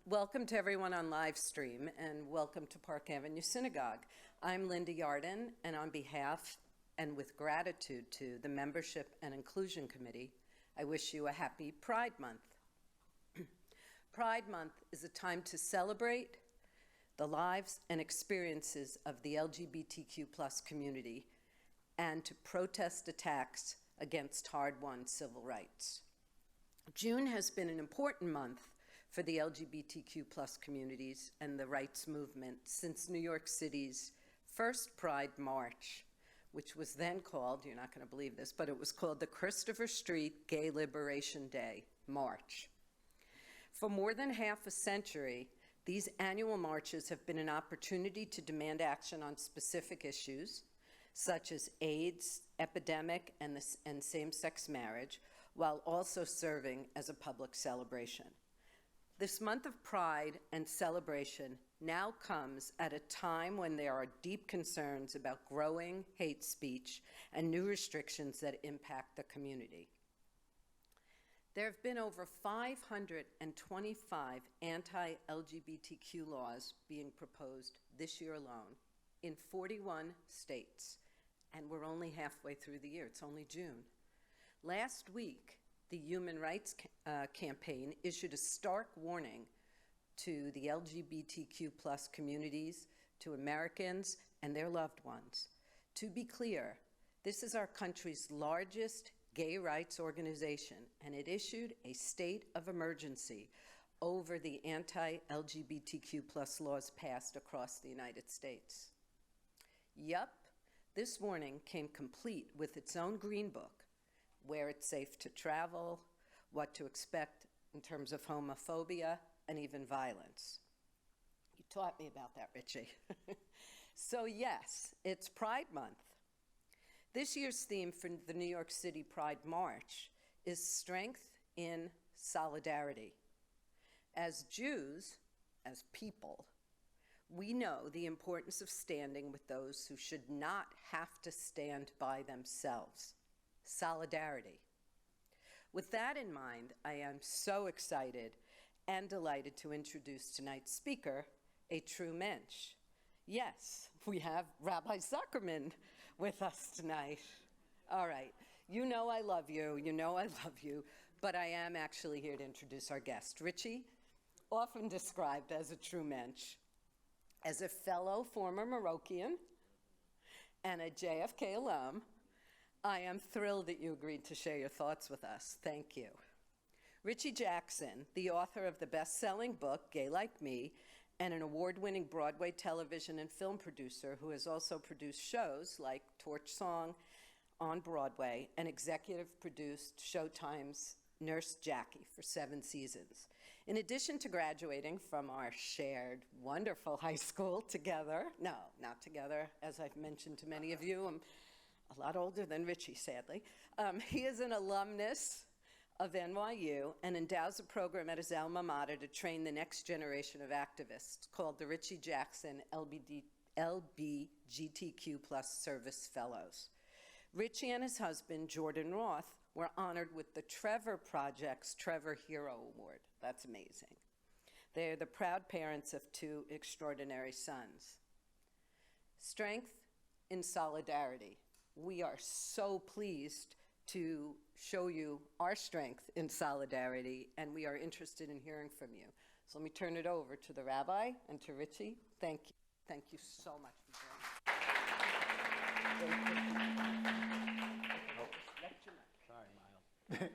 Welcome to everyone on live stream, and welcome to Park Avenue Synagogue. I'm Linda Yarden, and on behalf and with gratitude to the Membership and Inclusion Committee, I wish you a happy Pride Month. Pride Month is a time to celebrate the lives and experiences of the LGBTQ plus community and to protest attacks against hard-won civil rights. June has been an important month for the LGBTQ plus communities and the rights movement since New York City's first Pride March, which was then called, you're not going to believe this, but it was called the Christopher Street Gay Liberation Day March. For more than half a century, these annual marches have been an opportunity to demand action on specific issues, such as AIDS epidemic and same-sex marriage, while also serving as a public celebration. This month of pride and celebration now comes at a time when there are deep concerns about growing hate speech and new restrictions that impact the community. There have been over 525 anti-LGBTQ laws being proposed this year alone in 41 states, and we're only halfway through the year. It's only June. Last week, the Human Rights Campaign issued a stark warning to the LGBTQ plus communities, to Americans and their loved ones. To be clear, this is our country's largest gay rights organization, and it issued a state of emergency over the anti-LGBTQ plus laws passed across the United States. Yup, this warning came complete with its own green book, where it's safe to travel, what to expect in terms of homophobia, and even violence. You taught me about that, Richie. So yes, it's Pride Month. This year's theme for the New York City Pride March is strength in solidarity. As Jews, as people, we know the importance of standing with those who should not have to stand by themselves. Solidarity. With that in mind, I am so excited and delighted to introduce tonight's speaker, a true mensch. Yes, we have Rabbi Zuckerman with us tonight. All right, you know I love you, but I am actually here to introduce our guest. Richie, often described as a true mensch, as a fellow former Moroccan and a JFK alum, I am thrilled that you agreed to share your thoughts with us. Thank you. Richie Jackson, the author of the best-selling book, Gay Like Me, and an award-winning Broadway television and film producer who has also produced shows like Torch Song on Broadway and executive produced Showtime's Nurse Jackie for 7 seasons. In addition to graduating from our shared wonderful high school together, no, not together, as I've mentioned to many of you, I'm a lot older than Richie, sadly. He is an alumnus of NYU and endows a program at his alma mater to train the next generation of activists called the Richie Jackson LGBTQ plus Service Fellows. Richie and his husband, Jordan Roth, were honored with the Trevor Project's Trevor Hero Award. That's amazing. They are the proud parents of 2 extraordinary sons. Strength in solidarity. We are so pleased to show you our strength in solidarity, and we are interested in hearing from you. So let me turn it over to the rabbi and to Richie. Thank you. Thank you so much for joining us. Sorry, Miles.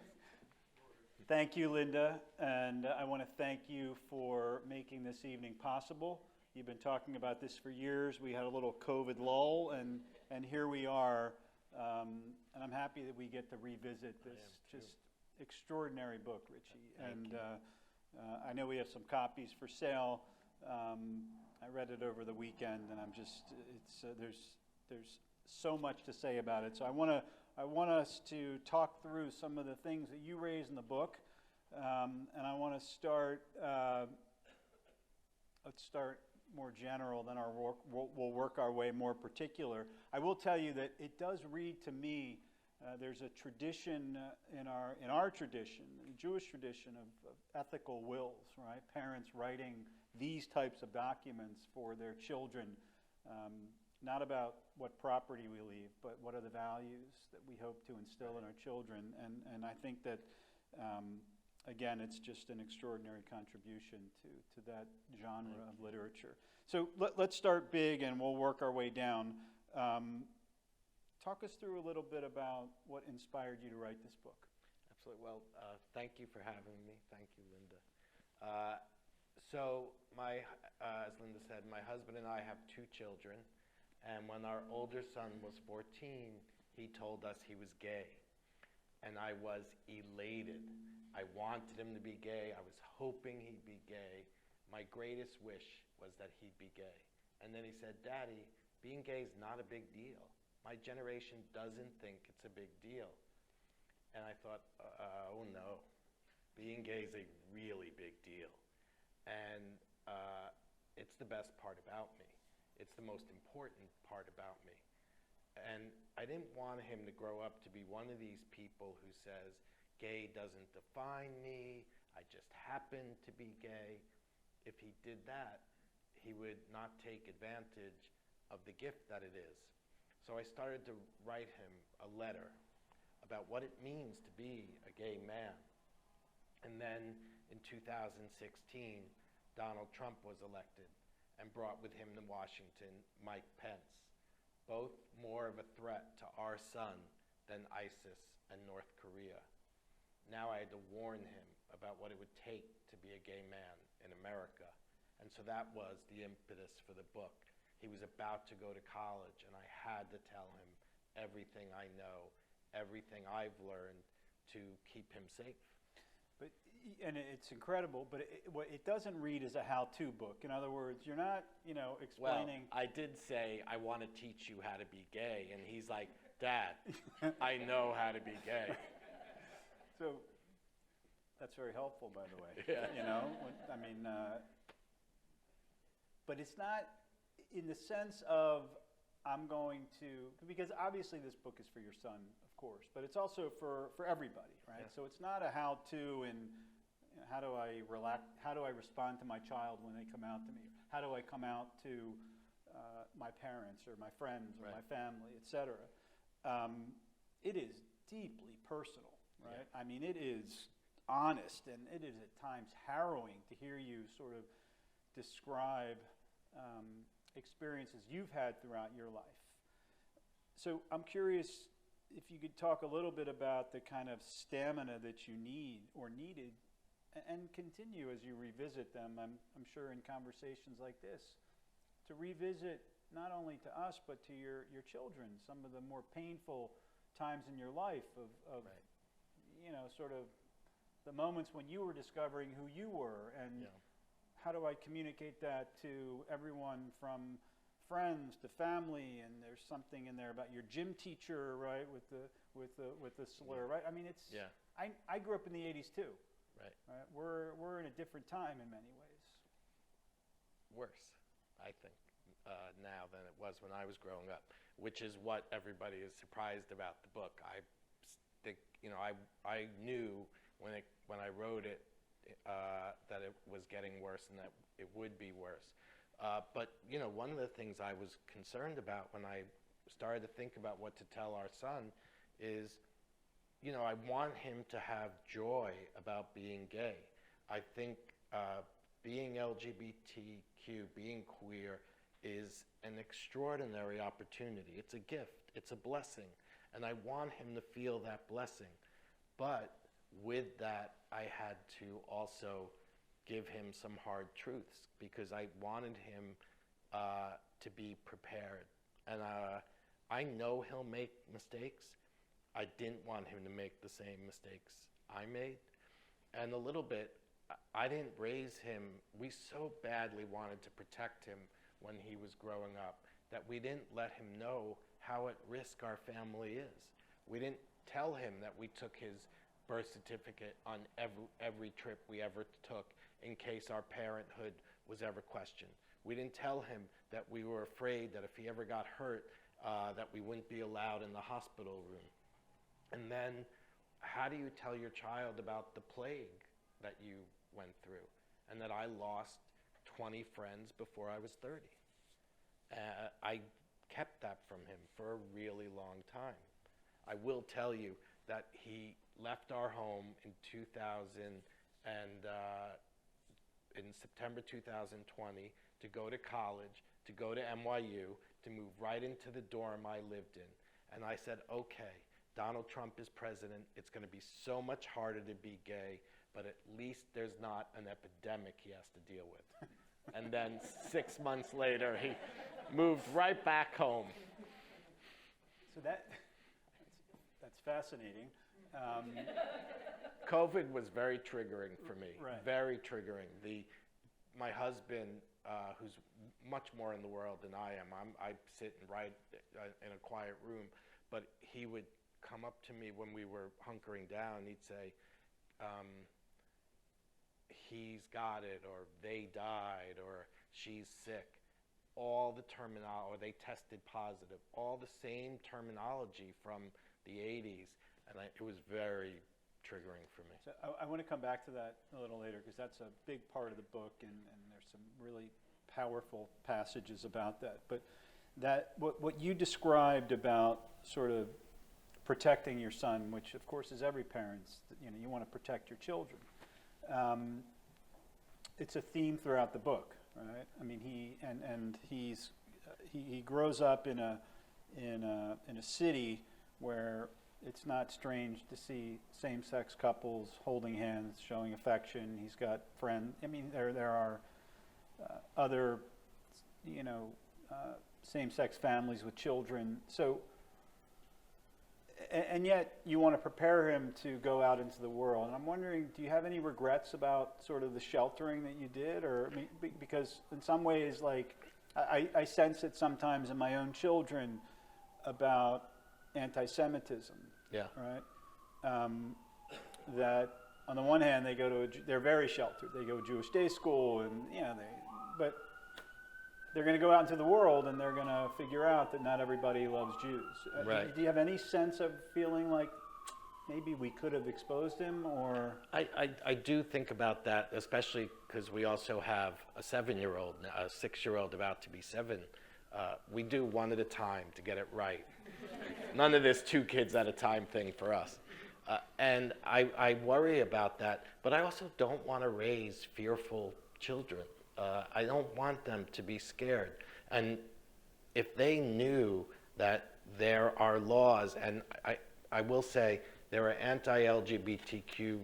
Thank you, Linda, and I want to thank you for making this evening possible. You've been talking about this for years. We had a little COVID lull, and here we are. And I'm happy that we get to revisit this just extraordinary book, Richie. And I know we have some copies for sale. I read it over the weekend, and I'm just there's so much to say about it. So I want us to talk through some of the things that you raise in the book, and I want to start. Let's start more general, then we'll work our way more particular. I will tell you that it does read to me, there's a tradition in our tradition, Jewish tradition of ethical wills, right? Parents writing these types of documents for their children, not about what property we leave, but what are the values that we hope to instill in our children. And I think that, again, it's just an extraordinary contribution to that genre of literature. So let's start big and we'll work our way down. Talk us through a little bit about what inspired you to write this book. Absolutely. Well, thank you for having me. Thank you, Linda. So as Linda said, my husband and I have 2 children. And when our older son was 14, he told us he was gay. And I was elated. I wanted him to be gay. I was hoping he'd be gay. My greatest wish was that he'd be gay. And then he said, Daddy, being gay is not a big deal. My generation doesn't think it's a big deal. And I thought, oh no, being gay is a really big deal. And it's the best part about me. It's the most important part about me. And I didn't want him to grow up to be one of these people who says, gay doesn't define me, I just happen to be gay. If he did that, he would not take advantage of the gift that it is. So I started to write him a letter about what it means to be a gay man. And then in 2016, Donald Trump was elected and brought with him to Washington Mike Pence, both more of a threat to our son than ISIS and North Korea. Now I had to warn him about what it would take to be a gay man in America. And so that was the impetus for the book. He was about to go to college, and I had to tell him everything I know, everything I've learned to keep him safe. And it's incredible, but it doesn't read as a how-to book. In other words, you're not, explaining. Well, I did say, I want to teach you how to be gay, and he's like, Dad, I know how to be gay. So that's very helpful, by the way. Yeah. But it's not in the sense of I'm going to, because obviously this book is for your son, of course, but it's also for everybody, right? Yeah. So it's not a how-to in how do I respond to my child when they come out to me? How do I come out to my parents or my friends or my family, et cetera? It is deeply personal, right? Yeah. I mean, it is honest, and it is at times harrowing to hear you sort of describe experiences you've had throughout your life. So I'm curious if you could talk a little bit about the kind of stamina that you need or needed and continue as you revisit them, I'm sure in conversations like this, to revisit not only to us but to your children, some of the more painful times in your life of sort of the moments when you were discovering who you were, and how do I communicate that to everyone from friends to family? And there's something in there about your gym teacher, right, with the slur, right? I mean, it's I grew up in the 80s too. Right. We're in a different time in many ways. Worse, I think, now than it was when I was growing up, which is what everybody is surprised about the book. I think, I knew when I wrote it that it was getting worse and that it would be worse. But one of the things I was concerned about when I started to think about what to tell our son is, I want him to have joy about being gay. I think being LGBTQ, being queer, is an extraordinary opportunity. It's a gift. It's a blessing. And I want him to feel that blessing. But with that, I had to also give him some hard truths because I wanted him to be prepared. And I know he'll make mistakes. I didn't want him to make the same mistakes I made. And a little bit, I didn't raise him. We so badly wanted to protect him when he was growing up that we didn't let him know how at risk our family is. We didn't tell him that we took his birth certificate on every trip we ever took in case our parenthood was ever questioned. We didn't tell him that we were afraid that if he ever got hurt, that we wouldn't be allowed in the hospital room. And then how do you tell your child about the plague that you went through and that I lost 20 friends before I was 30? I kept that from him for a really long time. I will tell you that he left our home in 2000 and in September 2020 to go to college, to go to NYU, to move right into the dorm I lived in. And I said, okay, Donald Trump is president. It's going to be so much harder to be gay, but at least there's not an epidemic he has to deal with. And then 6 months later, he moved right back home. So that's fascinating. COVID was very triggering for me, right. Very triggering. My husband, who's much more in the world than I am, I sit and write in a quiet room, but he would come up to me when we were hunkering down. He'd say, he's got it, or they died, or she's sick. All the terminology, or they tested positive, all the same terminology from the 80s, and it was very triggering for me. So I want to come back to that a little later, because that's a big part of the book, and there's some really powerful passages about that. But what you described about sort of protecting your son, which of course is every parent's, you want to protect your children. It's a theme throughout the book, right? I mean, he grows up in a city where it's not strange to see same-sex couples holding hands, showing affection. He's got friends. I mean, there are other, same-sex families with children. So, and yet you want to prepare him to go out into the world. And I'm wondering, do you have any regrets about sort of the sheltering that you did? Or, I mean, because in some ways, like, I sense it sometimes in my own children about anti-Semitism. Yeah. Right? That on the one hand, they're very sheltered. They go to Jewish day school, and but they're going to go out into the world, and they're going to figure out that not everybody loves Jews. Right. Do you have any sense of feeling like maybe we could have exposed him, or? I do think about that, especially because we also have a 7-year-old, a 6-year-old about to be 7. We do one at a time to get it right. None of this 2 kids at a time thing for us. And I worry about that, but I also don't want to raise fearful children. I don't want them to be scared. And if they knew that there are laws, and I will say there are anti-LGBTQ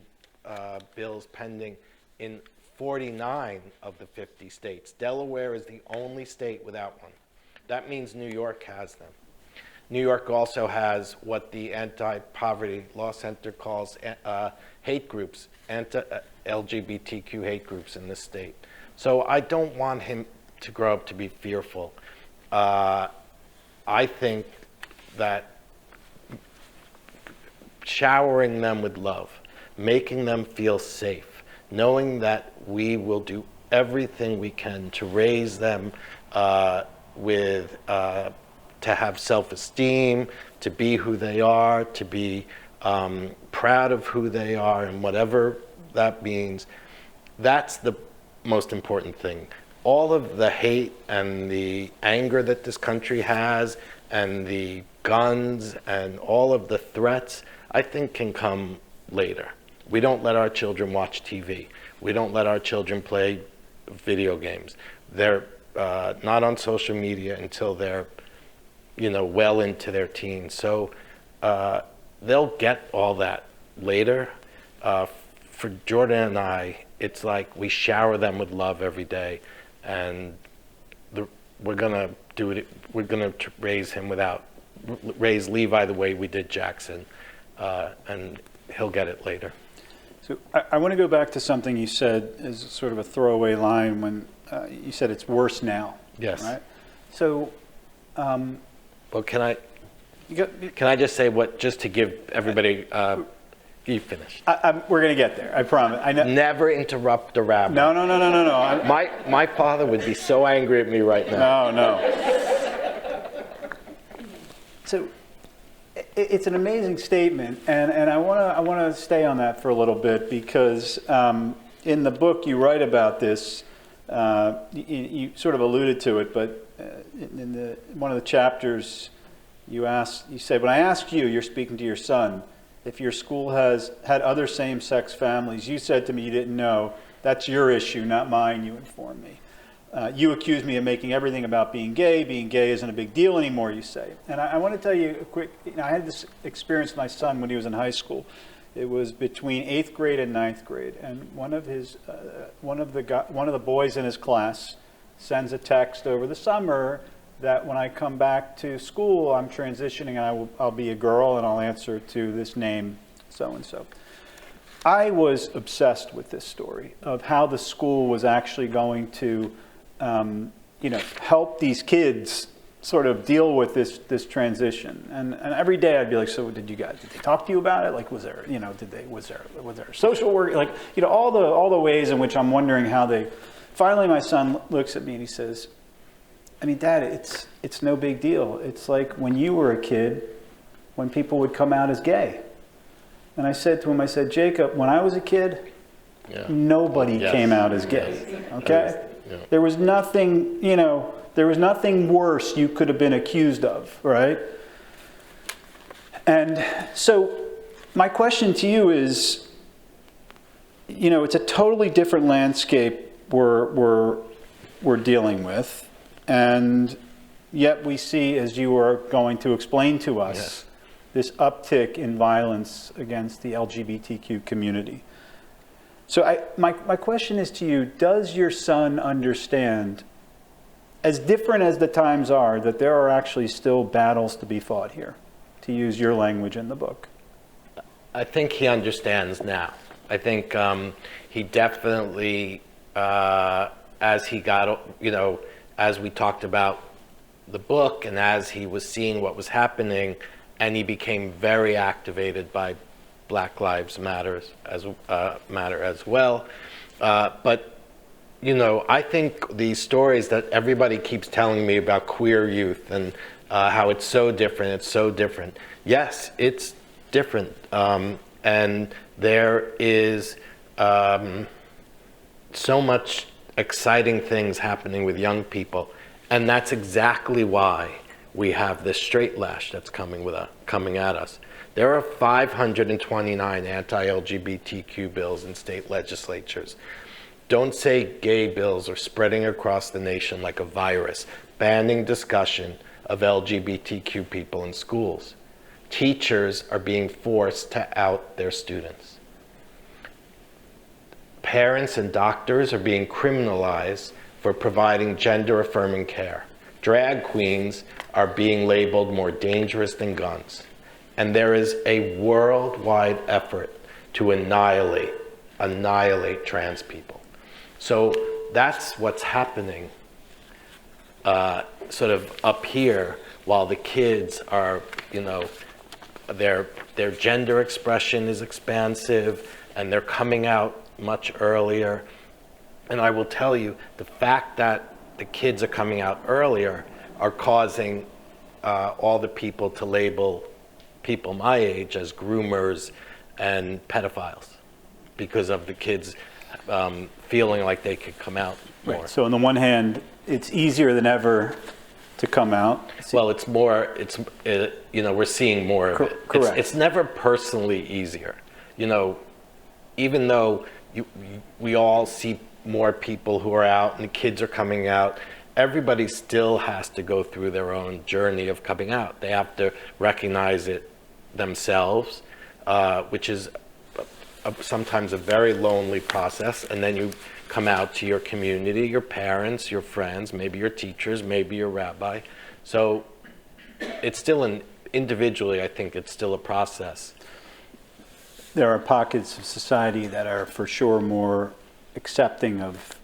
bills pending in 49 of the 50 states. Delaware is the only state without one. That means New York has them. New York also has what the Anti-Poverty Law Center calls hate groups, anti-LGBTQ hate groups in this state. So I don't want him to grow up to be fearful. I think that showering them with love, making them feel safe, knowing that we will do everything we can to raise them to have self-esteem, to be who they are, to be proud of who they are, and whatever that means, that's the most important thing. All of the hate and the anger that this country has, and the guns and all of the threats, I think can come later. We don't let our children watch TV. We don't let our children play video games. They're not on social media until they're well into their teens. So they'll get all that later. For Jordan and I, it's like we shower them with love every day, and we're gonna do it. We're gonna raise Levi the way we did Jackson, and he'll get it later. So I want to go back to something you said as sort of a throwaway line when you said it's worse now. Yes. Right. So. Well, can I just say just to give everybody, you finished. We're going to get there, I promise. I know. Never interrupt a rabbi. No. My father would be so angry at me right now. No. So It's an amazing statement, and I want to stay on that for a little bit because in the book you write about this. You sort of alluded to it, but in one of the chapters, you said, when I asked you, you're speaking to your son, if your school has had other same-sex families, you said to me you didn't know. That's your issue, not mine, you informed me. You accused me of making everything about being gay. Being gay isn't a big deal anymore, you say. And I want to tell you a quick, I had this experience with my son when he was in high school. It was between 8th grade and 9th grade, and one of the boys in his class sends a text over the summer that when I come back to school, I'm transitioning and I'll be a girl and I'll answer to this name, so-and-so. I was obsessed with this story of how the school was actually going to, help these kids sort of deal with this transition. And every day I'd be like, so did they talk to you about it? Like, was there social work? Like, all the ways in which I'm wondering how they, finally my son looks at me and he says, I mean, Dad, it's no big deal. It's like when you were a kid, when people would come out as gay. And I said to him, Jacob, when I was a kid, nobody came out as gay, okay? There was nothing, there was nothing worse you could have been accused of, right? And so my question to you is, it's a totally different landscape we're dealing with, and yet we see, as you are going to explain to us, this uptick in violence against the LGBTQ community. So my question is to you, does your son understand, as different as the times are, that there are actually still battles to be fought here, to use your language in the book? I think he understands now. I think he definitely, as he got, as we talked about the book and as he was seeing what was happening, and he became very activated by Black Lives Matter as well. But I think these stories that everybody keeps telling me about queer youth and how it's so different, Yes, it's different. And there is so much exciting things happening with young people. And that's exactly why we have this straight lash that's coming at us. There are 529 anti-LGBTQ bills in state legislatures. Don't say gay bills are spreading across the nation like a virus, banning discussion of LGBTQ people in schools. Teachers are being forced to out their students. Parents and doctors are being criminalized for providing gender-affirming care. Drag queens are being labeled more dangerous than guns. And there is a worldwide effort to annihilate trans people. So that's what's happening sort of up here while the kids are, their gender expression is expansive and they're coming out much earlier. And I will tell you, the fact that the kids are coming out earlier are causing all the people to label people my age as groomers and pedophiles because of the kids feeling like they could come out more. Right. So on the one hand, it's easier than ever to come out. Well, it's more, we're seeing more of it. Correct. It's never personally easier. Even though we all see more people who are out and the kids are coming out, everybody still has to go through their own journey of coming out. They have to recognize it themselves, which is sometimes a very lonely process, and then you come out to your community, your parents, your friends, maybe your teachers, maybe your rabbi. So it's still individually, I think it's still a process. There are pockets of society that are for sure more accepting of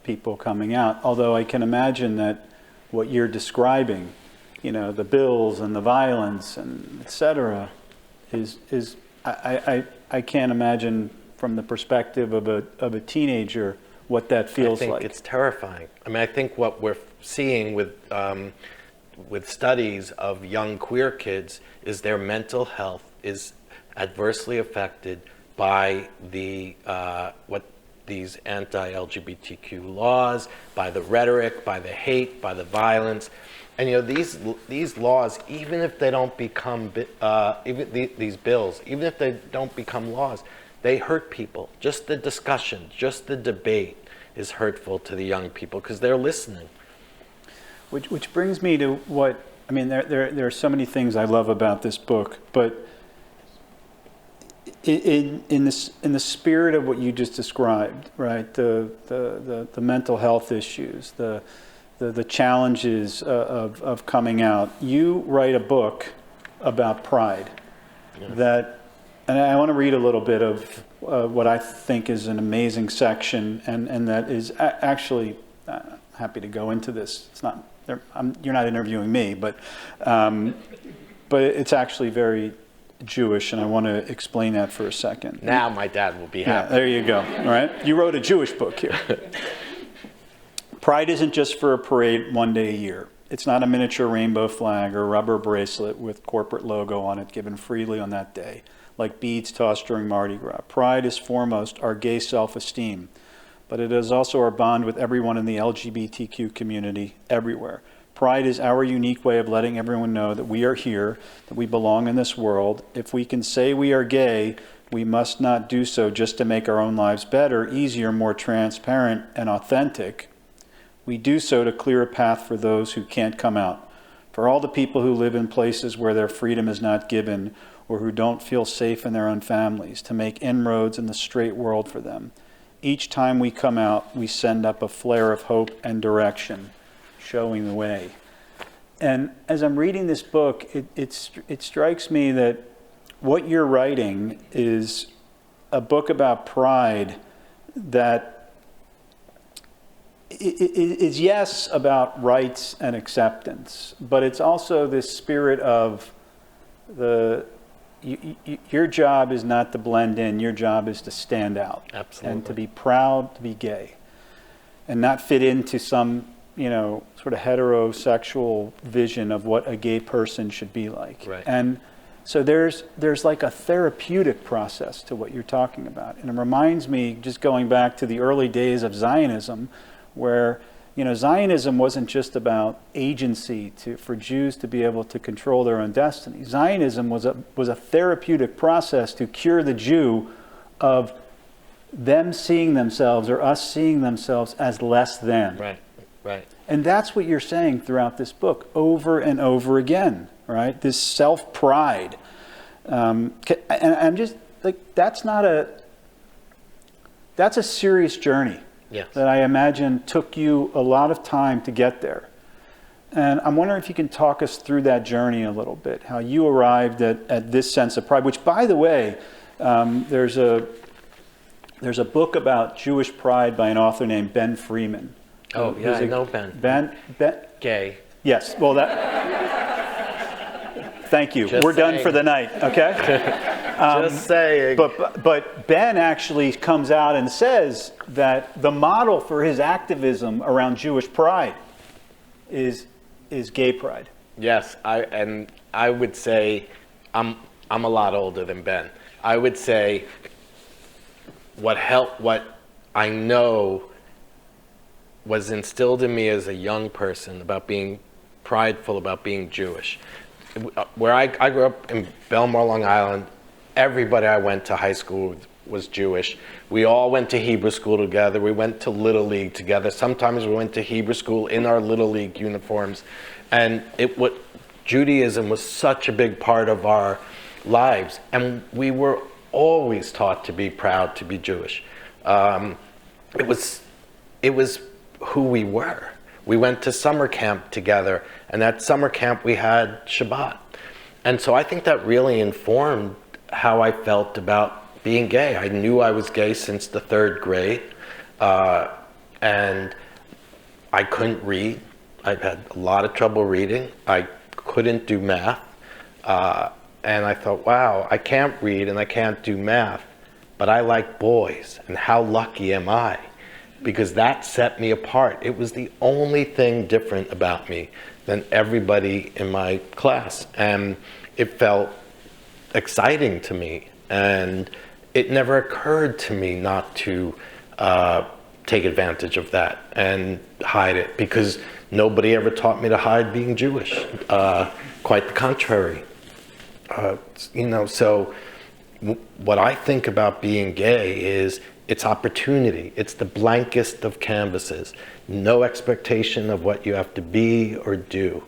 people coming out, although I can imagine that what you're describing, the bills and the violence and et cetera, I can't imagine from the perspective of a teenager what that feels like. I think it's terrifying. I mean, I think what we're seeing with with studies of young queer kids is their mental health is adversely affected by what these anti-LGBTQ laws, by the rhetoric, by the hate, by the violence. And these laws, even if they don't become, these bills, even if they don't become laws, they hurt people. Just the discussion, just the debate is hurtful to the young people because they're listening. Which brings me to what, I mean, there are so many things I love about this book, but in the spirit of what you just described, right, the mental health issues, the challenges of coming out, you write a book about pride. Yes. And I want to read a little bit of what I think is an amazing section, and that is actually happy to go into this. It's not you're not interviewing me, but it's actually very Jewish, and I want to explain that for a second. Now my dad will be happy. Yeah, there you go. All right, you wrote a Jewish book here. Pride isn't just for a parade one day a year. It's not a miniature rainbow flag or a rubber bracelet with corporate logo on it given freely on that day, like beads tossed during Mardi Gras. Pride is foremost our gay self-esteem, but it is also our bond with everyone in the LGBTQ community everywhere. Pride is our unique way of letting everyone know that we are here, that we belong in this world. If we can say we are gay, we must not do so just to make our own lives better, easier, more transparent, and authentic. We do so to clear a path for those who can't come out, for all the people who live in places where their freedom is not given or who don't feel safe in their own families, to make inroads in the straight world for them. Each time we come out, we send up a flare of hope and direction, showing the way. And as I'm reading this book, it strikes me that what you're writing is a book about pride that is, yes, about rights and acceptance, but it's also this spirit of your job is not to blend in, your job is to stand out. Absolutely. And to be proud to be gay and not fit into some, sort of heterosexual vision of what a gay person should be like. Right. And so there's like a therapeutic process to what you're talking about. And it reminds me, just going back to the early days of Zionism, where Zionism wasn't just about agency for Jews to be able to control their own destiny. Zionism was a therapeutic process to cure the Jew of them seeing themselves or us seeing themselves as less than. Right, right. And that's what you're saying throughout this book over and over again, right? This self-pride. And I'm just like, that's a serious journey. Yes. That I imagine took you a lot of time to get there. And I'm wondering if you can talk us through that journey a little bit, how you arrived at this sense of pride, which, by the way, there's a book about Jewish pride by an author named Ben Freeman. Oh, yeah, I know Ben. Ben? Gay. Yes, well, thank you. We're done for the night, okay? Just saying. But Ben actually comes out and says that the model for his activism around Jewish pride is gay pride. Yes, I would say I'm a lot older than Ben. I would say what I know was instilled in me as a young person about being prideful about being Jewish. Where I grew up in Belmar, Long Island, everybody I went to high school was Jewish. We all went to Hebrew school together. We went to Little League together. Sometimes we went to Hebrew school in our Little League uniforms. And Judaism was such a big part of our lives. And we were always taught to be proud to be Jewish. It was who we were. We went to summer camp together. And at summer camp, we had Shabbat. And so I think that really informed how I felt about being gay. I knew I was gay since the 3rd grade, and I couldn't read. I've had a lot of trouble reading. I couldn't do math, and I thought, wow, I can't read and I can't do math, but I like boys, and how lucky am I? Because that set me apart. It was the only thing different about me than everybody in my class. And it felt exciting to me. And it never occurred to me not to take advantage of that and hide it, because nobody ever taught me to hide being Jewish. Quite the contrary. So what I think about being gay is it's opportunity. It's the blankest of canvases. No expectation of what you have to be or do.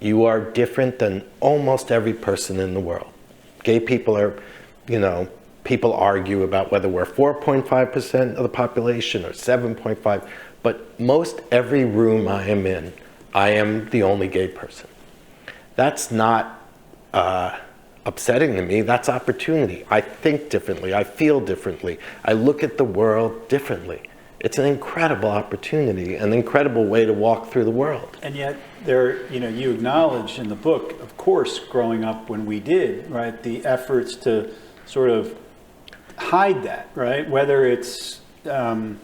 You are different than almost every person in the world. Gay people are, people argue about whether we're 4.5% of the population or 7.5, but most every room I am in, I am the only gay person. That's not upsetting to me, that's opportunity. I think differently, I feel differently, I look at the world differently. It's an incredible opportunity, an incredible way to walk through the world. And yet, you acknowledge in the book, of course, growing up when we did, right, the efforts to sort of hide that, right? Whether it's, or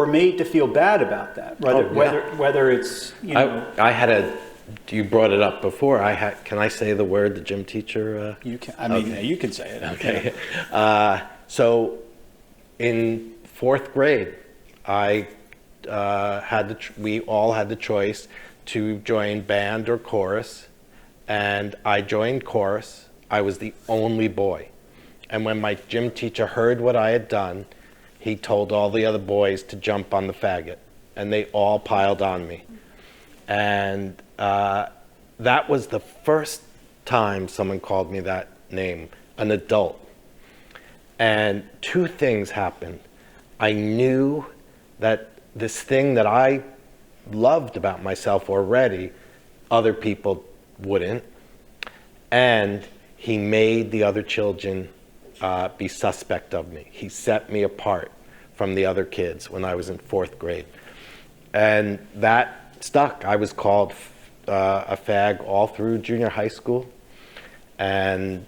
made to feel bad about that, whether it's, I had you brought it up before. Can I say the word the gym teacher? You can. I mean, you can say it. Okay. So, in 4th grade, we all had the choice to join band or chorus, and I joined chorus. I was the only boy, and when my gym teacher heard what I had done, he told all the other boys to jump on the faggot, and they all piled on me, and that was the first time someone called me that name, an adult. And 2 things happened. I knew that this thing that I loved about myself already, other people wouldn't. And he made the other children be suspect of me. He set me apart from the other kids when I was in 4th grade. And that stuck. I was called a fag all through junior high school. And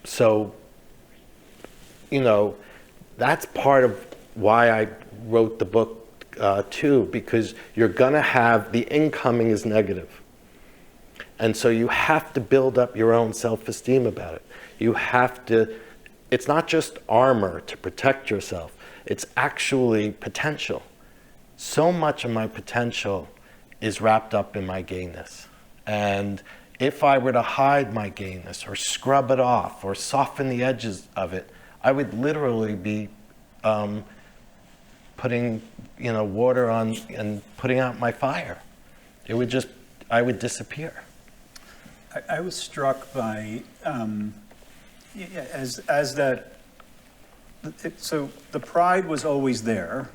so, that's part of why I wrote the book too, because you're gonna have, the incoming is negative. And so you have to build up your own self-esteem about it. You have to, it's not just armor to protect yourself, it's actually potential. So much of my potential is wrapped up in my gayness. And if I were to hide my gayness or scrub it off or soften the edges of it, I would literally be putting, water on and putting out my fire. It would just, I would disappear. I was struck by, as that, so the pride was always there,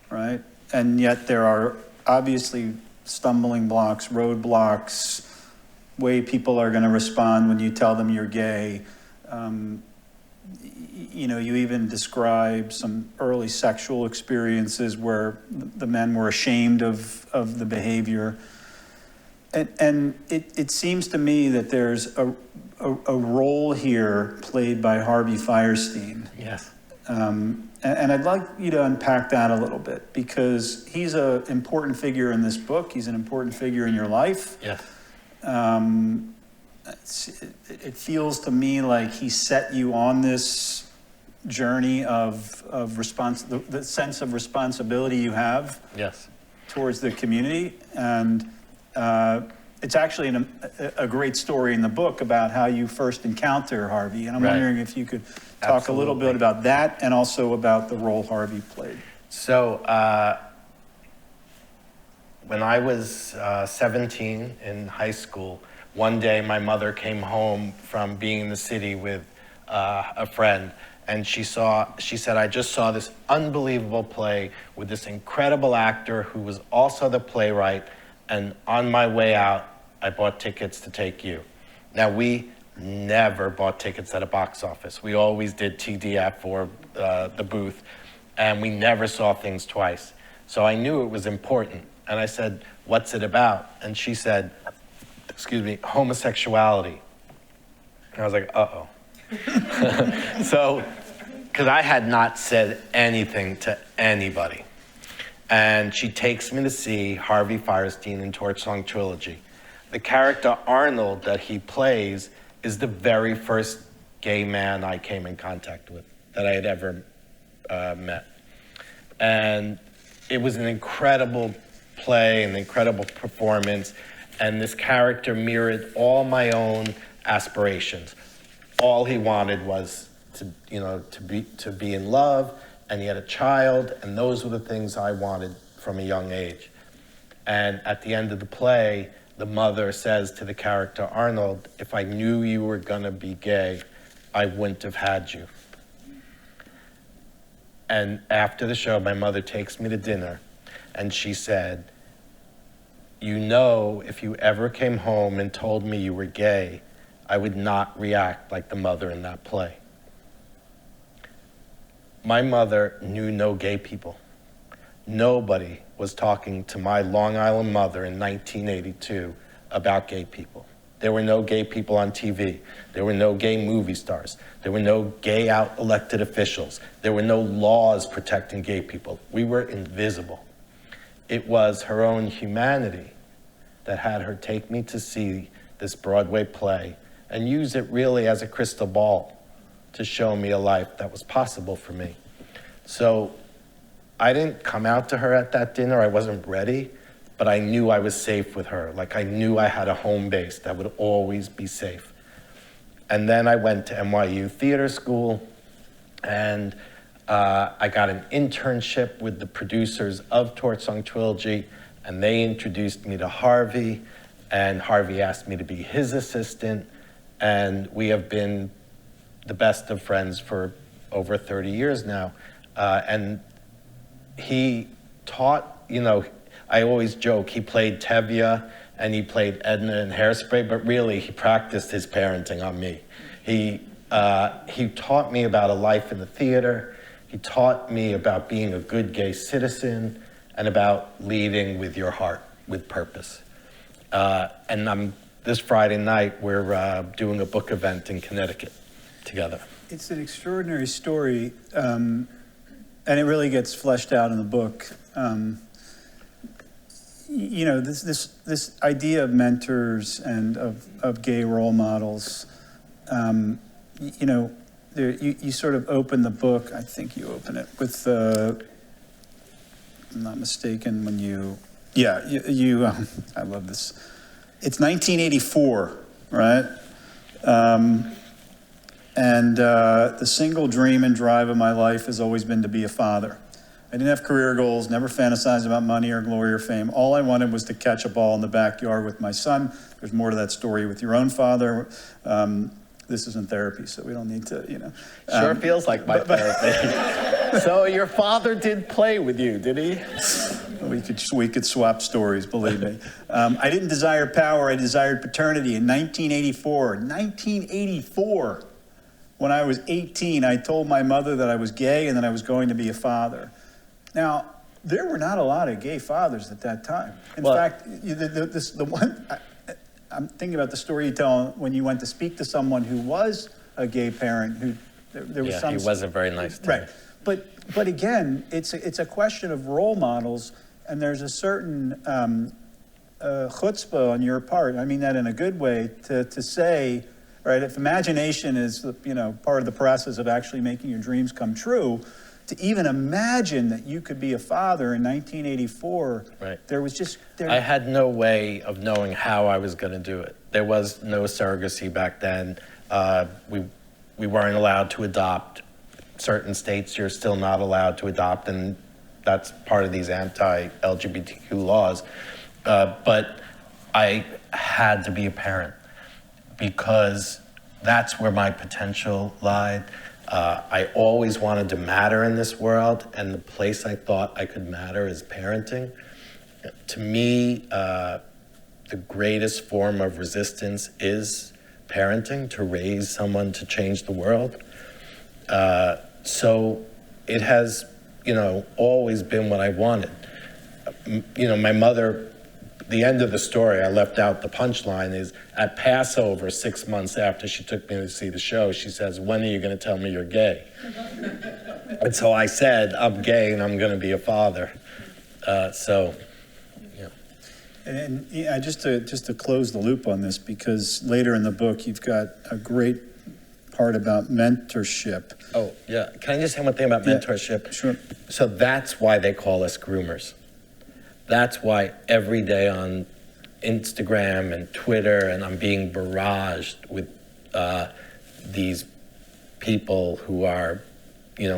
right? And yet there are obviously stumbling blocks, roadblocks, way people are going to respond when you tell them you're gay. You even describe some early sexual experiences where the men were ashamed of the behavior. And it seems to me that there's a role here played by Harvey Fierstein. Yes. And I'd like you to unpack that a little bit, because he's an important figure in this book. He's an important figure in your life. Yes. It feels to me like he set you on this journey of the sense of responsibility you have. Yes. Towards the community. And it's actually a great story in the book about how you first encounter Harvey. And I'm wondering if you could talk a little bit about that and also about the role Harvey played. So when I was 17 in high school, one day my mother came home from being in the city with a friend, and she said, I just saw this unbelievable play with this incredible actor who was also the playwright, and on my way out, I bought tickets to take you. Now, we never bought tickets at a box office. We always did TDF or the booth, and we never saw things twice. So I knew it was important, and I said, what's it about? And she said, homosexuality. And I was like, uh-oh. So, because I had not said anything to anybody. and she takes me to see Harvey Fierstein in Torch Song Trilogy. The character Arnold that he plays is the very first gay man I came in contact with, that I had ever met. And it was an incredible play, an incredible performance, and this character mirrored all my own aspirations. All he wanted was to be in love, and he had a child, and those were the things I wanted from a young age. And at the end of the play, the mother says to the character Arnold, "If I knew you were gonna be gay, I wouldn't have had you." And after the show, my mother takes me to dinner, and she said, "You know, if you ever came home and told me you were gay, I would not react like the mother in that play." My mother knew no gay people. Nobody was talking to my Long Island mother in 1982 about gay people. There were no gay people on TV. There were no gay movie stars. There were no gay out elected officials. There were no laws protecting gay people. We were invisible. It was her own humanity that had her take me to see this Broadway play and use it really as a crystal ball to show me a life that was possible for me. So I didn't come out to her at that dinner. I wasn't ready, but I knew I was safe with her. Like, I knew I had a home base that would always be safe. And then I went to NYU Theater School, and I got an internship with the producers of Torch Song Trilogy, and they introduced me to Harvey, and Harvey asked me to be his assistant, and we have been the best of friends for over 30 years now. And he taught, I always joke, he played Tevye and he played Edna in Hairspray, but really he practiced his parenting on me. He taught me about a life in the theater. He taught me about being a good gay citizen and about leading with your heart, with purpose. And this Friday night, we're doing a book event in Connecticut together. It's an extraordinary story, and it really gets fleshed out in the book. This idea of mentors and of gay role models, you sort of open the book, I think you open it with, I'm not mistaken, when I love this. It's 1984, right? And the single dream and drive of my life has always been to be a father. I didn't have career goals, never fantasized about money or glory or fame. All I wanted was to catch a ball in the backyard with my son. There's more to that story with your own father. This isn't therapy, so we don't need to, Sure feels like my therapy. So your father did play with you, did he? We could swap stories, believe me. I didn't desire power, I desired paternity. In 1984, when I was 18, I told my mother that I was gay and that I was going to be a father. Now, there were not a lot of gay fathers at that time. In fact, I'm thinking about the story you tell when you went to speak to someone who was a gay parent who there was he wasn't very nice to me. Right. But again, it's a question of role models, and there's a certain chutzpah on your part. I mean that in a good way to say, right? If imagination is part of the process of actually making your dreams come true, to even imagine that you could be a father in 1984, right. There was just... I had no way of knowing how I was going to do it. There was no surrogacy back then. We weren't allowed to adopt. Certain states you're still not allowed to adopt, and that's part of these anti-LGBTQ laws. But I had to be a parent because that's where my potential lied. I always wanted to matter in this world, and the place I thought I could matter is parenting. To me, the greatest form of resistance is parenting, to raise someone to change the world. So it has, always been what I wanted. My mother, the end of the story, I left out the punchline, is at Passover, 6 months after she took me to see the show, she says, "When are you going to tell me you're gay?" And so I said, "I'm gay and I'm going to be a father." So, yeah. And yeah, just to close the loop on this, because later in the book, you've got a great part about mentorship. Oh, yeah. Can I just say one thing about Yeah, mentorship? sure. So that's why they call us groomers. That's why every day on Instagram and Twitter, and I'm being barraged with these people who are,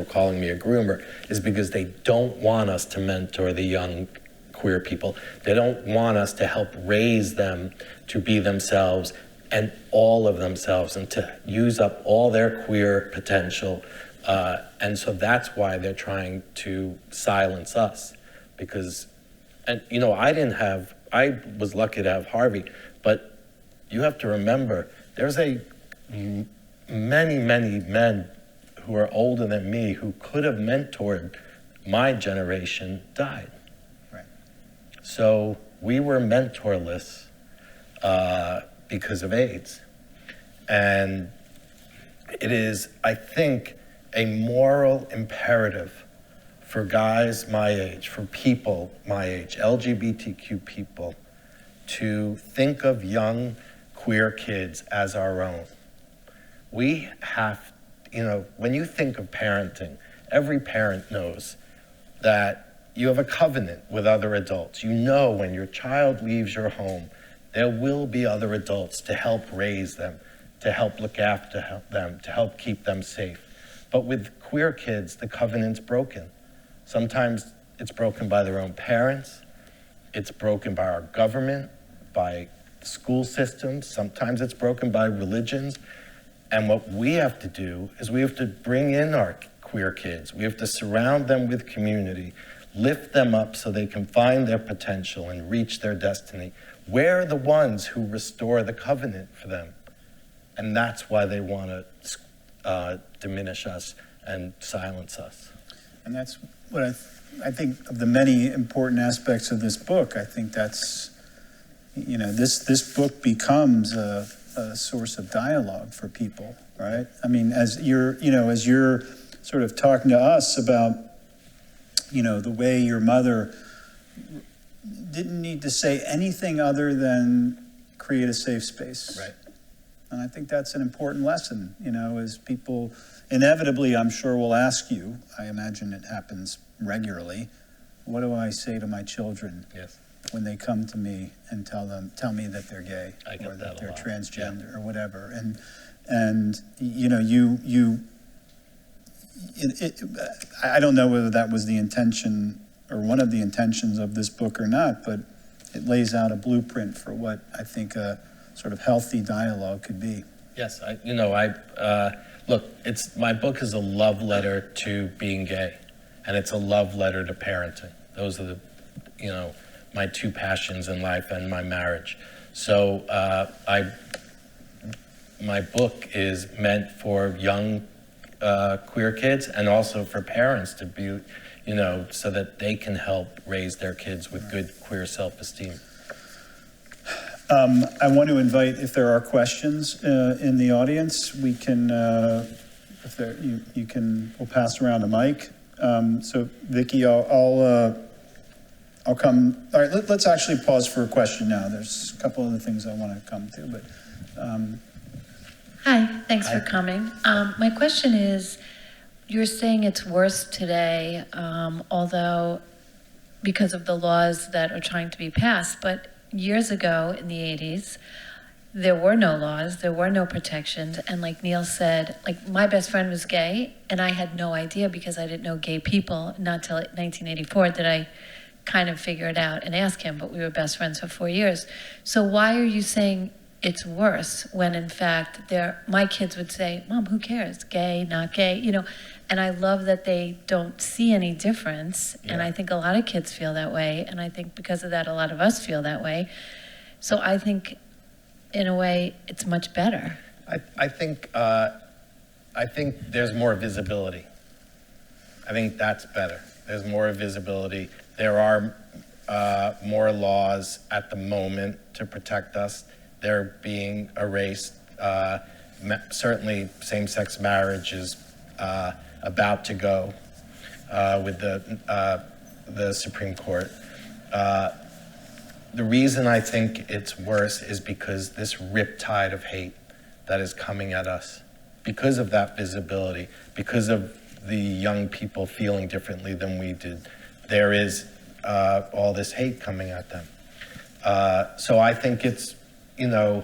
calling me a groomer, is because they don't want us to mentor the young queer people. They don't want us to help raise them to be themselves and all of themselves and to use up all their queer potential. And so that's why they're trying to silence us. Because, and I was lucky to have Harvey, but you have to remember, there's many, many men who are older than me who could have mentored my generation died. Right. So we were mentorless because of AIDS. And it is, I think, a moral imperative for guys my age, for people my age, LGBTQ people, to think of young queer kids as our own. We have, when you think of parenting, every parent knows that you have a covenant with other adults. You know when your child leaves your home, there will be other adults to help raise them, to help look after them, to help keep them safe. But with queer kids, the covenant's broken. Sometimes it's broken by their own parents. It's broken by our government, by school systems. Sometimes it's broken by religions. And what we have to do is we have to bring in our queer kids. We have to surround them with community, lift them up so they can find their potential and reach their destiny. We're the ones who restore the covenant for them. And that's why they want to diminish us and silence us. And that's what I think of the many important aspects of this book. I think that's, this book becomes a source of dialogue for people, right? I mean, as you're sort of talking to us about, the way your mother didn't need to say anything other than create a safe space. Right. And I think that's an important lesson, as people inevitably, I'm sure, will ask you, I imagine it happens regularly, what do I say to my children Yes. when they come to me and tell me that they're gay I get or that that a they're lot. transgender Yeah. or whatever. I don't know whether that was the intention or one of the intentions of this book or not, but it lays out a blueprint for what I think a sort of healthy dialogue could be. Yes, look, my book is a love letter to being gay, and it's a love letter to parenting. Those are my two passions in life and my marriage. So my book is meant for young queer kids and also for parents to be, so that they can help raise their kids with good queer self-esteem. I want to invite, if there are questions in the audience, we can, we'll pass around a mic. So Vicki, I'll come. All right, let's actually pause for a question now. There's a couple other things I want to come to, but. Hi, thanks for coming. My question is, you're saying it's worse today, although because of the laws that are trying to be passed, but years ago in the 80s, there were no laws, there were no protections, and like Neil said, like my best friend was gay, and I had no idea because I didn't know gay people, not till 1984 did I kind of figure it out and ask him, but we were best friends for 4 years. So why are you saying it's worse when in fact my kids would say, Mom, who cares? Gay, not gay, and I love that they don't see any difference. Yeah. And I think a lot of kids feel that way. And I think because of that, a lot of us feel that way. So I think in a way it's much better. I think there's more visibility. I think that's better. There's more visibility. There are more laws at the moment to protect us. They're being erased. Certainly same-sex marriage is about to go with the the Supreme Court. The reason I think it's worse is because this riptide of hate that is coming at us, because of that visibility, because of the young people feeling differently than we did, there is all this hate coming at them. So I think it's, the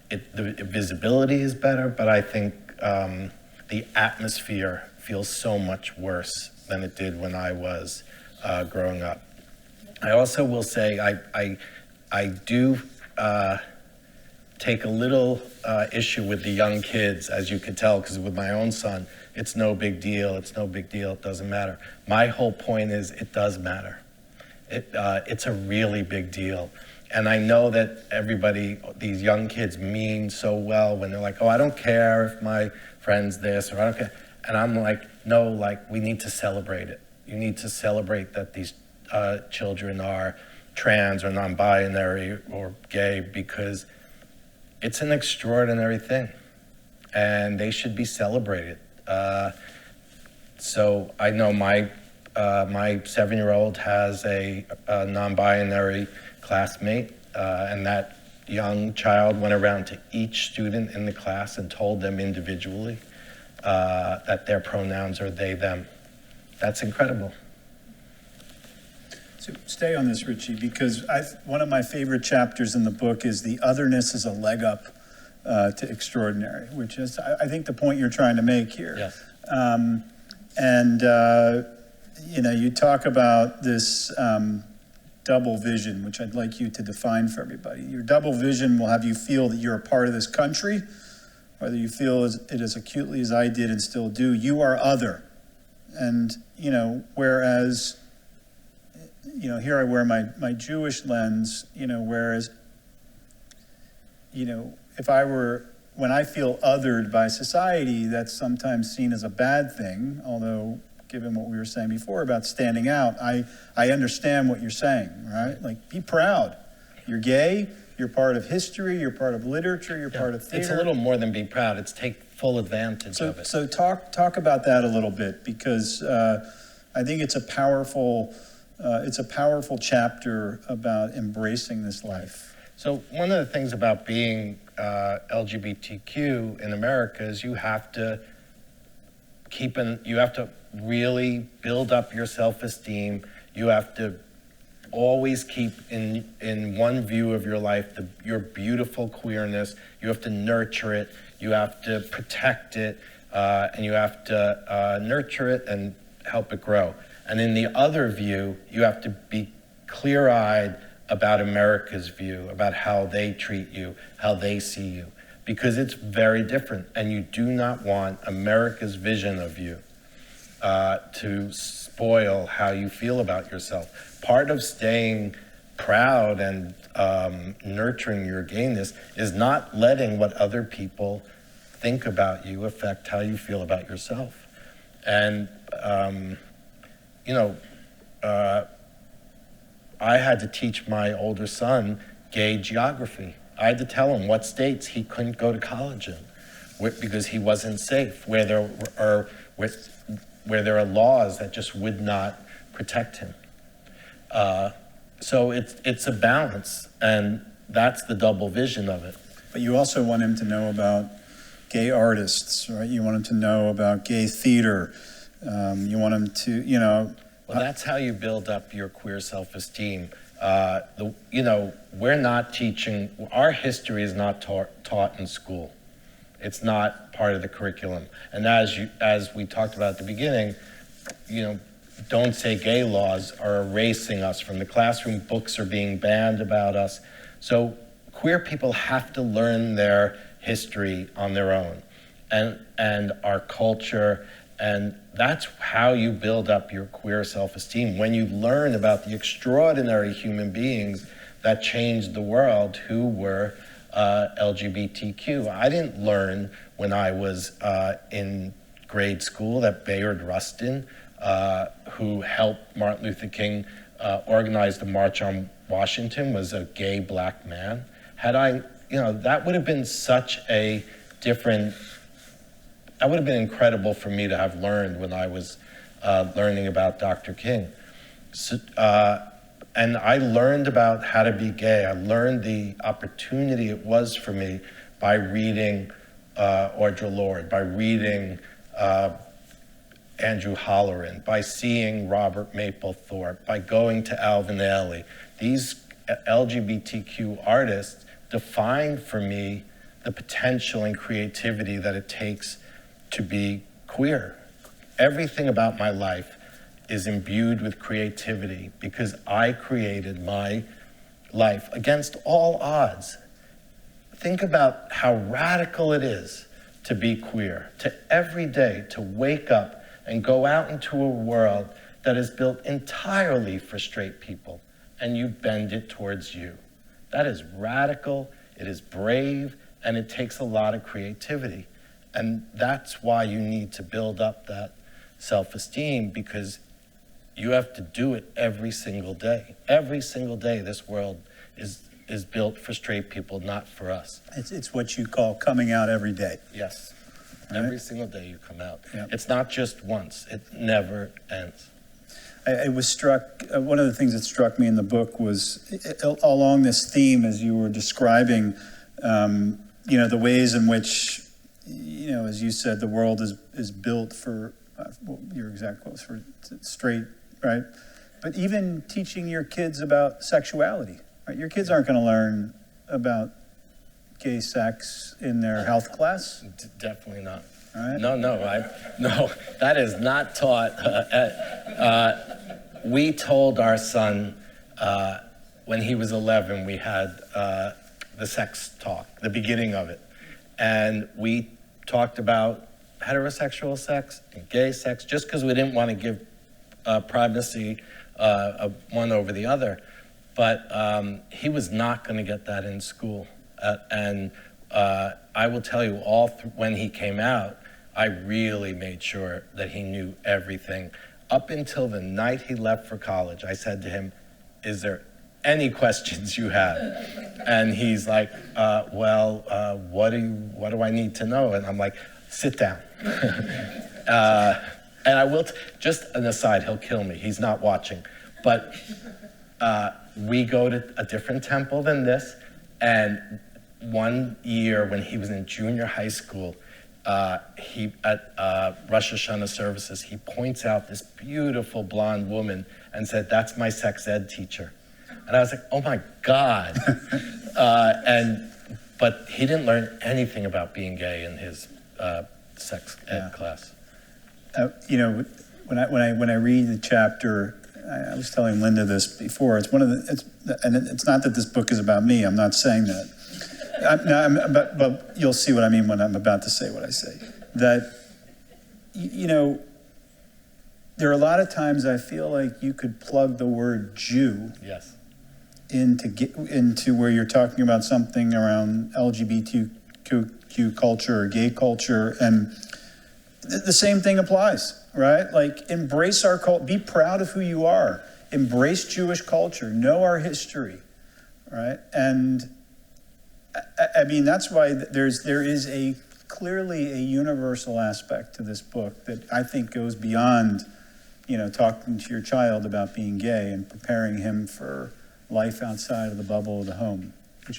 visibility is better, but I think the atmosphere feels so much worse than it did when I was growing up. I also will say I do take a little issue with the young kids, as you could tell, because with my own son, it's no big deal, it's no big deal, it doesn't matter. My whole point is it does matter. It's a really big deal. And I know that everybody, these young kids mean so well when they're like, oh, I don't care if my friend's this, or I don't care. And I'm like, no, like, we need to celebrate it. You need to celebrate that these children are trans or non-binary or gay, because it's an extraordinary thing and they should be celebrated. So I know my 7-year-old has a non-binary classmate, and that young child went around to each student in the class and told them individually that their pronouns are they, them. That's incredible. So stay on this, Richie, because one of my favorite chapters in the book is the otherness is a leg up to extraordinary, which is, I think, the point you're trying to make here. Yes. You talk about this double vision, which I'd like you to define for everybody. Your double vision will have you feel that you're a part of this country, whether you feel it as acutely as I did and still do. You are other. And, whereas, here I wear my Jewish lens, whereas, when I feel othered by society, that's sometimes seen as a bad thing, although given what we were saying before about standing out, I understand what you're saying, right? Like, be proud. You're gay, you're part of history, you're part of literature, you're part of theater. It's a little more than be proud, it's take full advantage of it. So talk about that a little bit, because I think it's a powerful chapter about embracing this life. So one of the things about being LGBTQ in America is you have to really build up your self-esteem. You have to always keep in one view of your life your beautiful queerness. You have to nurture it. You have to protect it, and you have to nurture it and help it grow. And in the other view, you have to be clear-eyed about America's view, about how they treat you, how they see you, because it's very different. And you do not want America's vision of you to spoil how you feel about yourself. Part of staying proud and nurturing your gayness is not letting what other people think about you affect how you feel about yourself. And, I had to teach my older son gay geography. I had to tell him what states he couldn't go to college in because he wasn't safe, where there are laws that just would not protect him. So it's a balance, and that's the double vision of it. But you also want him to know about gay artists, right? You want him to know about gay theater. You want him to, Well, that's how you build up your queer self-esteem. We're not teaching, our history is not taught in school. It's not part of the curriculum. And as we talked about at the beginning, don't say gay laws are erasing us from the classroom. Books are being banned about us. So queer people have to learn their history on their own and our culture. And that's how you build up your queer self-esteem. When you learn about the extraordinary human beings that changed the world who were LGBTQ. I didn't learn when I was in grade school that Bayard Rustin, who helped Martin Luther King organize the March on Washington, was a gay black man. Had I, that would have been such a different, that would have been incredible for me to have learned when I was learning about Dr. King. So, and I learned about how to be gay. I learned the opportunity it was for me by reading Audre Lorde, by reading Andrew Holleran, by seeing Robert Mapplethorpe, by going to Alvin Ailey. These LGBTQ artists defined for me the potential and creativity that it takes to be queer. Everything about my life is imbued with creativity because I created my life against all odds. Think about how radical it is to be queer, to every day to wake up and go out into a world that is built entirely for straight people, and you bend it towards you. That is radical, it is brave, and it takes a lot of creativity. And that's why you need to build up that self-esteem, because you have to do it every single day. Every single day, this world is built for straight people, not for us. It's what you call coming out every day. Yes. Right. Every single day you come out. Yep. It's not just once. It never ends. I was struck, one of the things that struck me in the book was along this theme, as you were describing, the ways in which, as you said, the world is built for, your exact quotes, for straight, right? But even teaching your kids about sexuality, right? Your kids aren't going to learn about gay sex in their health class. Definitely not. Right. No, that is not taught. We told our son when he was 11, we had the sex talk, the beginning of it. And we talked about heterosexual sex and gay sex, just because we didn't want to give privacy of one over the other. But he was not going to get that in school. And I will tell you, when he came out, I really made sure that he knew everything. Up until the night he left for college, I said to him, "Is there any questions you have?" And he's like, what do I need to know? And I'm like, "Sit down." And I will, just an aside, he'll kill me. He's not watching. But we go to a different temple than this. And one year when he was in junior high school, he at Rosh Hashanah services, he points out this beautiful blonde woman and said, "That's my sex ed teacher." And I was like, "Oh my God." But he didn't learn anything about being gay in his sex ed class. When I read the chapter, I was telling Linda this before. It's it's not that this book is about me. I'm not saying that. But you'll see what I mean when I'm about to say what I say. That, there are a lot of times I feel like you could plug the word Jew Yes. into where you're talking about something around LGBTQ culture or gay culture, and the same thing applies, right? Like, embrace our culture, be proud of who you are, embrace Jewish culture, know our history, right? And I mean, that's why there is clearly a universal aspect to this book that I think goes beyond, talking to your child about being gay and preparing him for life outside of the bubble of the home.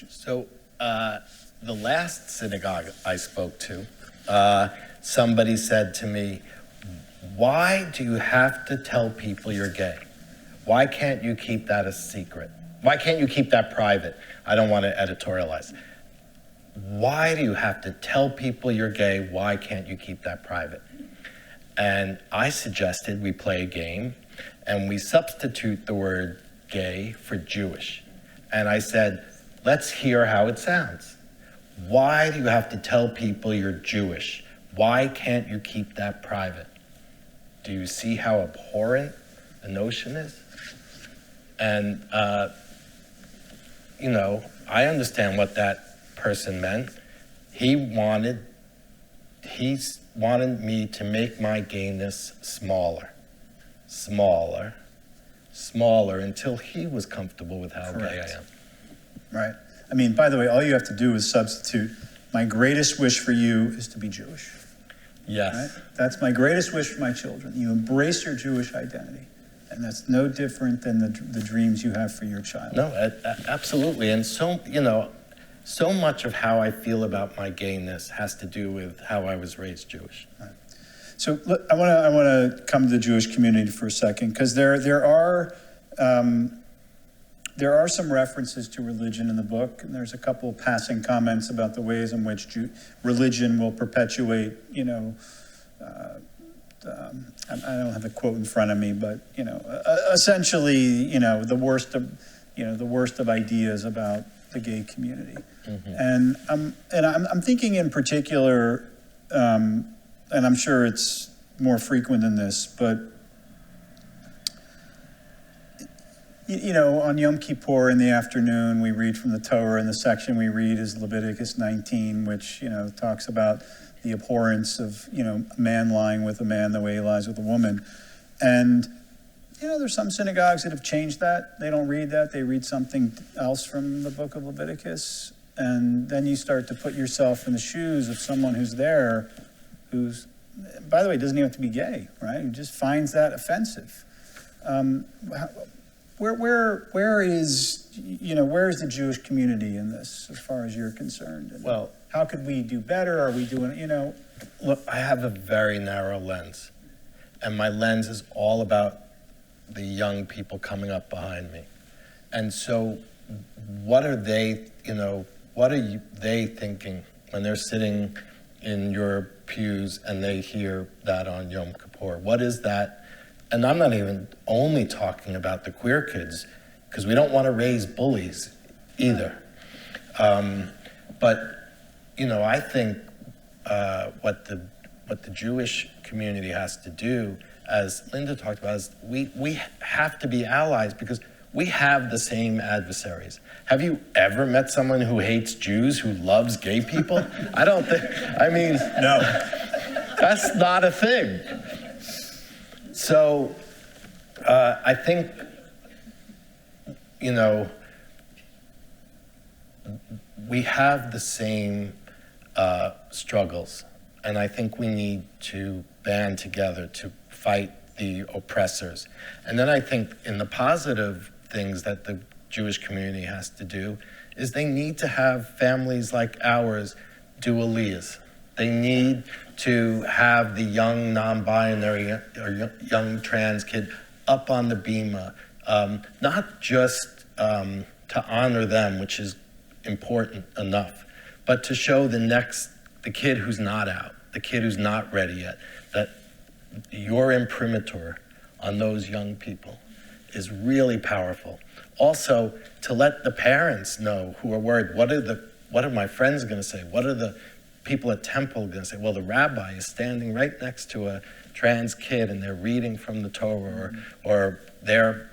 So the last synagogue I spoke to, somebody said to me, "Why do you have to tell people you're gay? Why can't you keep that a secret? Why can't you keep that private?" I don't want to editorialize. Why do you have to tell people you're gay? Why can't you keep that private? And I suggested we play a game and we substitute the word gay for Jewish. And I said, let's hear how it sounds. Why do you have to tell people you're Jewish? Why can't you keep that private? Do you see how abhorrent the notion is? And, I understand what that person meant. He wanted me to make my gayness smaller, until he was comfortable with how gay I am. Right. I mean, by the way, all you have to do is substitute, "My greatest wish for you is to be Jewish." Yes. Right? That's my greatest wish for my children. You embrace your Jewish identity. And that's no different than the dreams you have for your child. No, absolutely. And so, so much of how I feel about my gayness has to do with how I was raised Jewish. So look, I want to come to the Jewish community for a second, because there are some references to religion in the book, and there's a couple passing comments about the ways in which religion will perpetuate, I don't have the quote in front of me, but essentially, the worst of ideas about the gay community. Mm-hmm. And I'm thinking in particular, and I'm sure it's more frequent than this, but on Yom Kippur in the afternoon, we read from the Torah, and the section we read is Leviticus 19, which talks about the abhorrence of a man lying with a man the way he lies with a woman. And there's some synagogues that have changed that. They don't read that. They read something else from the book of Leviticus. And then you start to put yourself in the shoes of someone who's there, who's, by the way, doesn't even have to be gay, right? Who just finds that offensive. Where is the Jewish community in this, as far as you're concerned? And well, how could we do better? Are we doing, Look, I have a very narrow lens, and my lens is all about the young people coming up behind me. And so what are they thinking when they're sitting in your pews and they hear that on Yom Kippur? What is that? And I'm not even only talking about the queer kids, because we don't want to raise bullies either. But I think what the Jewish community has to do, as Linda talked about, is we have to be allies, because we have the same adversaries. Have you ever met someone who hates Jews, who loves gay people? No. That's not a thing. So I think, we have the same struggles, and I think we need to band together to fight the oppressors. And then I think in the positive things that the Jewish community has to do is they need to have families like ours do aliyahs. They need to have the young non-binary or young trans kid up on the bima, not just to honor them, which is important enough, but to show the kid who's not out, the kid who's not ready yet, that your imprimatur on those young people is really powerful. Also, to let the parents know who are worried, what are my friends going to say? What are the people at Temple going to say? Well, the rabbi is standing right next to a trans kid, and they're reading from the Torah, or they're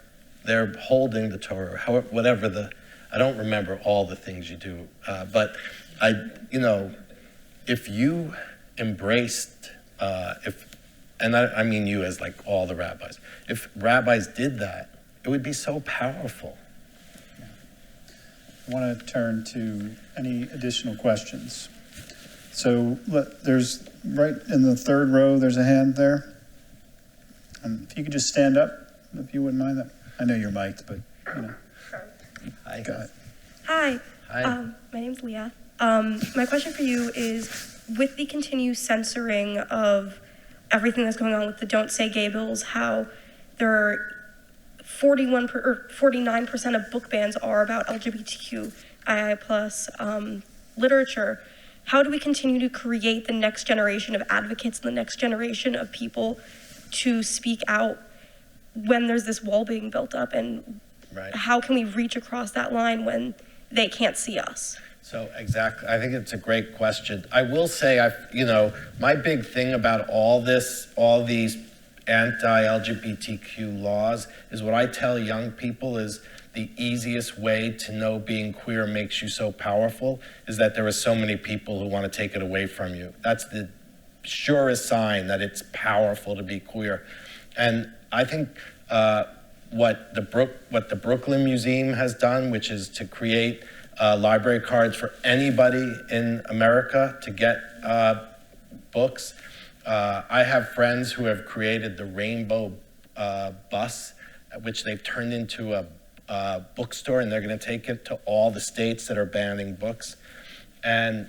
holding the Torah, or whatever I don't remember all the things you do, but if you embraced, I mean you as like all the rabbis, if rabbis did that, it would be so powerful. I want to turn to any additional questions. So there's, right in the third row, there's a hand there. If you could just stand up, if you wouldn't mind that. I know you're mic'd, but, Hi. Go ahead. Hi. Hi. My name's Leah. My question for you is, with the continued censoring of everything that's going on with the Don't Say Gay bills, how there are 49% of book bans are about LGBTQIA plus literature. How do we continue to create the next generation of advocates and the next generation of people to speak out when there's this wall being built up? And Right. how can we reach across that line when they can't see us? So exactly, I think it's a great question. I will say, my big thing about all these anti-LGBTQ laws is what I tell young people is the easiest way to know being queer makes you so powerful is that there are so many people who want to take it away from you. That's the surest sign that it's powerful to be queer. And I think what the Brooklyn Museum has done, which is to create library cards for anybody in America to get books. I have friends who have created the Rainbow Bus which they've turned into a bookstore, and they're going to take it to all the states that are banning books. And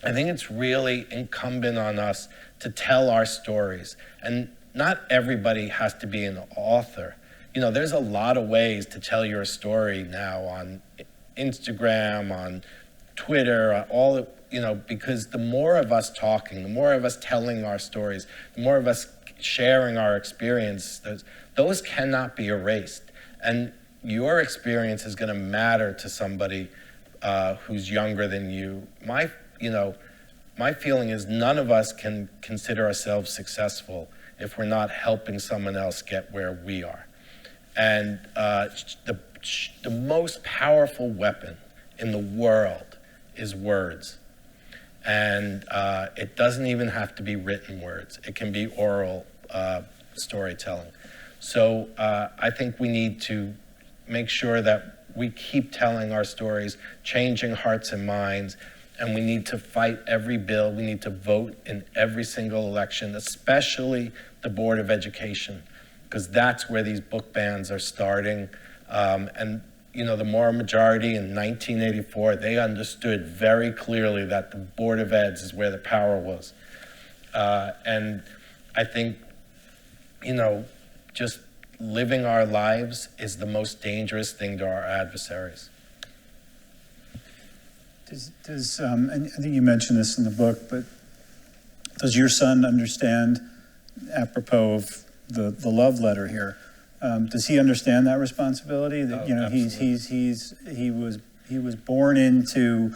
I think it's really incumbent on us to tell our stories. And not everybody has to be an author. You know, there's a lot of ways to tell your story now on Instagram, on Twitter, on all, you know, because the more of us talking, the more of us telling our stories, the more of us sharing our experience, those cannot be erased. And your experience is going to matter to somebody who's younger than you. My feeling is none of us can consider ourselves successful if we're not helping someone else get where we are. And the most powerful weapon in the world is words. And it doesn't even have to be written words. It can be oral storytelling. So I think we need to make sure that we keep telling our stories, changing hearts and minds, and we need to fight every bill. We need to vote in every single election, especially the Board of Education, because that's where these book bans are starting. And you know, the moral majority in 1984, they understood very clearly that the Board of Eds is where the power was. And I think, you know, just living our lives is the most dangerous thing to our adversaries. And I think you mentioned this in the book, but does your son understand, apropos of the love letter here, does he understand that responsibility? That you know, he was born into,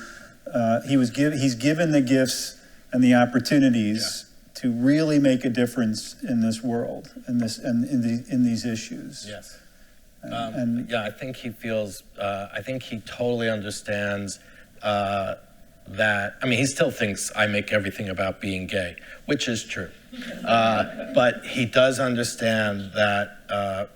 he's given the gifts and the opportunities to really make a difference in this world, in these issues. Yes. And I think he feels, I think he totally understands that, I mean, he still thinks I make everything about being gay, which is true. But he does understand that,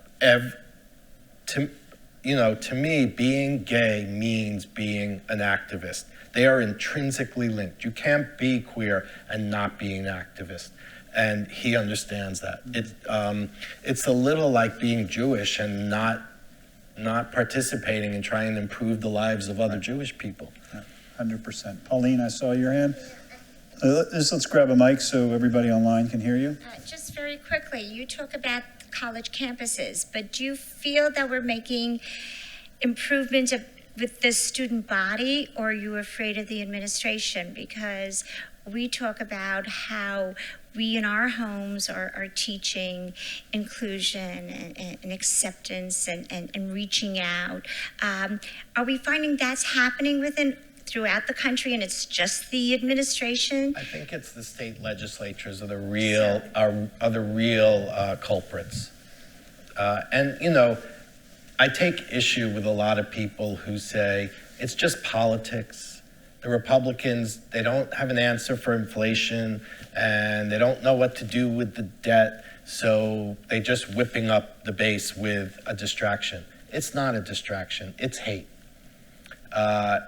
to me, being gay means being an activist. They are intrinsically linked. You can't be queer and not be an activist. And he understands that. It's a little like being Jewish and not participating and trying to improve the lives of other Jewish people. 100%. Pauline, I saw your hand. Let's grab a mic so everybody online can hear you. Just very quickly, you talk about college campuses, but do you feel that we're making improvements with the student body, or are you afraid of the administration? Because we talk about how we in our homes are teaching inclusion and acceptance and reaching out. Are we finding that's happening throughout the country, and it's just the administration? I think it's the state legislatures are the real culprits. And you know, I take issue with a lot of people who say it's just politics. The Republicans, they don't have an answer for inflation, and they don't know what to do with the debt, so they're just whipping up the base with a distraction. It's not a distraction, it's hate. I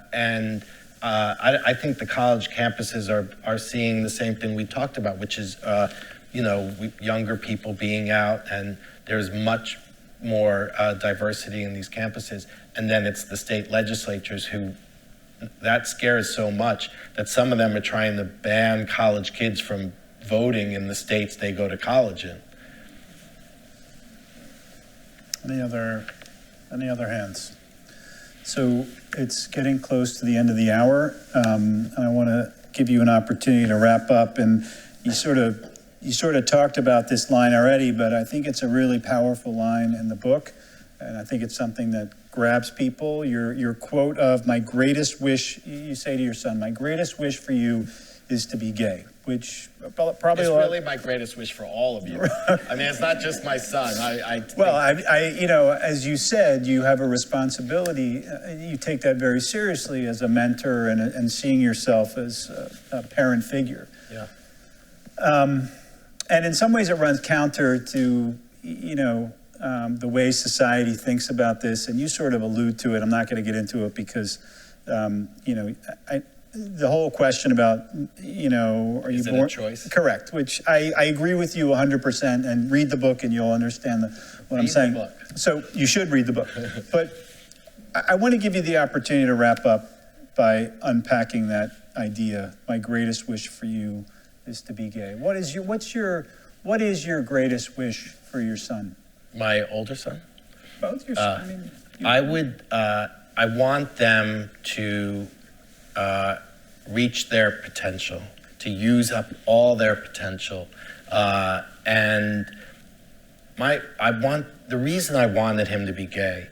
think the college campuses are seeing the same thing we talked about, which is, younger people being out, and there's much more diversity in these campuses. And then it's the state legislatures who, that scares so much that some of them are trying to ban college kids from voting in the states they go to college in. Any other hands? So it's getting close to the end of the hour. I want to give you an opportunity to wrap up. And you sort of talked about this line already, but I think it's a really powerful line in the book. And I think it's something that grabs people. Your quote of my greatest wish, you say to your son, my greatest wish for you is to be gay, which probably... It's really my greatest wish for all of you. I mean, it's not just my son. Well, as you said, you have a responsibility. You take that very seriously as a mentor and seeing yourself as a parent figure. Yeah. And in some ways it runs counter to, the way society thinks about this, and you sort of allude to it. I'm not going to get into it because, the whole question about, you know, are you Is it a born? choice? Correct, which I agree with you 100%, and read the book and you'll understand what I'm Read the saying. book. So you should read the book. But I want to give you the opportunity to wrap up by unpacking that idea. My greatest wish for you is to be gay. What is your greatest wish for your son? My older son? Both your sons. I want them to reach their potential, to use up all their potential. And the reason I wanted him to be gay,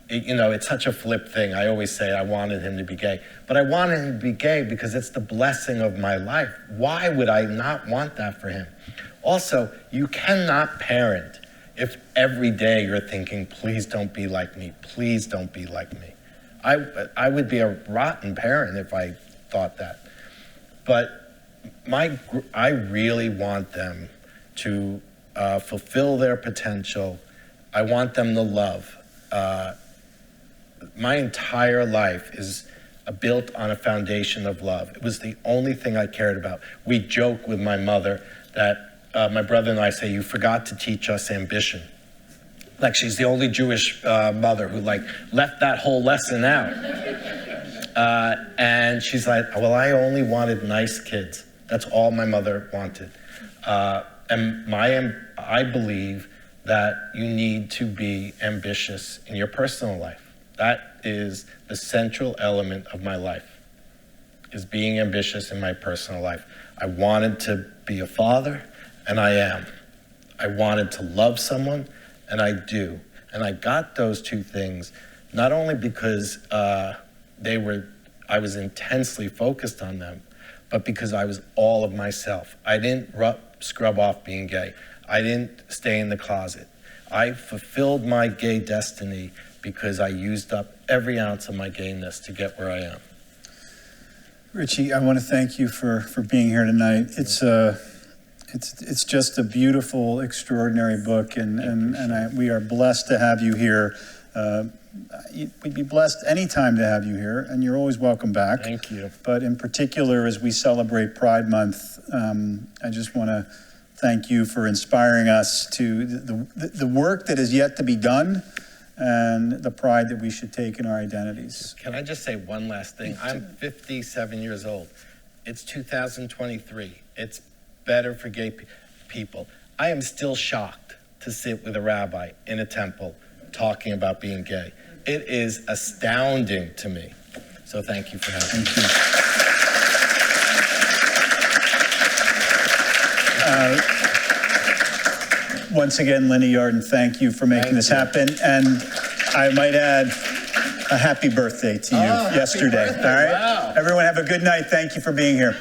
you know, it's such a flip thing. I always say I wanted him to be gay, but I wanted him to be gay because it's the blessing of my life. Why would I not want that for him? Also, you cannot parent if every day you're thinking, please don't be like me, please don't be like me. I would be a rotten parent if I thought that. But I really want them to fulfill their potential. I want them to love. My entire life is built on a foundation of love. It was the only thing I cared about. We joke with my mother that my brother and I say, you forgot to teach us ambition. Like she's the only Jewish mother who like left that whole lesson out. And she's like, well, I only wanted nice kids. That's all my mother wanted. And I believe that you need to be ambitious in your personal life. That is the central element of my life, is being ambitious in my personal life. I wanted to be a father, and I am. I wanted to love someone, and I do. And I got those two things not only because I was intensely focused on them, but because I was all of myself. I didn't scrub off being gay. I didn't stay in the closet. I fulfilled my gay destiny because I used up every ounce of my gayness to get where I am. Richie, I want to thank you for being here tonight. It's just a beautiful, extraordinary book, and we are blessed to have you here. We'd be blessed anytime to have you here, and you're always welcome back. Thank you. But in particular, as we celebrate Pride Month, I just want to thank you for inspiring us to the work that is yet to be done and the pride that we should take in our identities. Can I just say one last thing? I'm 57 years old. It's 2023. It's better for gay people. I am still shocked to sit with a rabbi in a temple talking about being gay. It is astounding to me. So thank you for having me. Thank you. Once again, Linda Yarden, thank you for making this happen. And I might add, a happy birthday to you yesterday. All right? Wow. Everyone have a good night. Thank you for being here.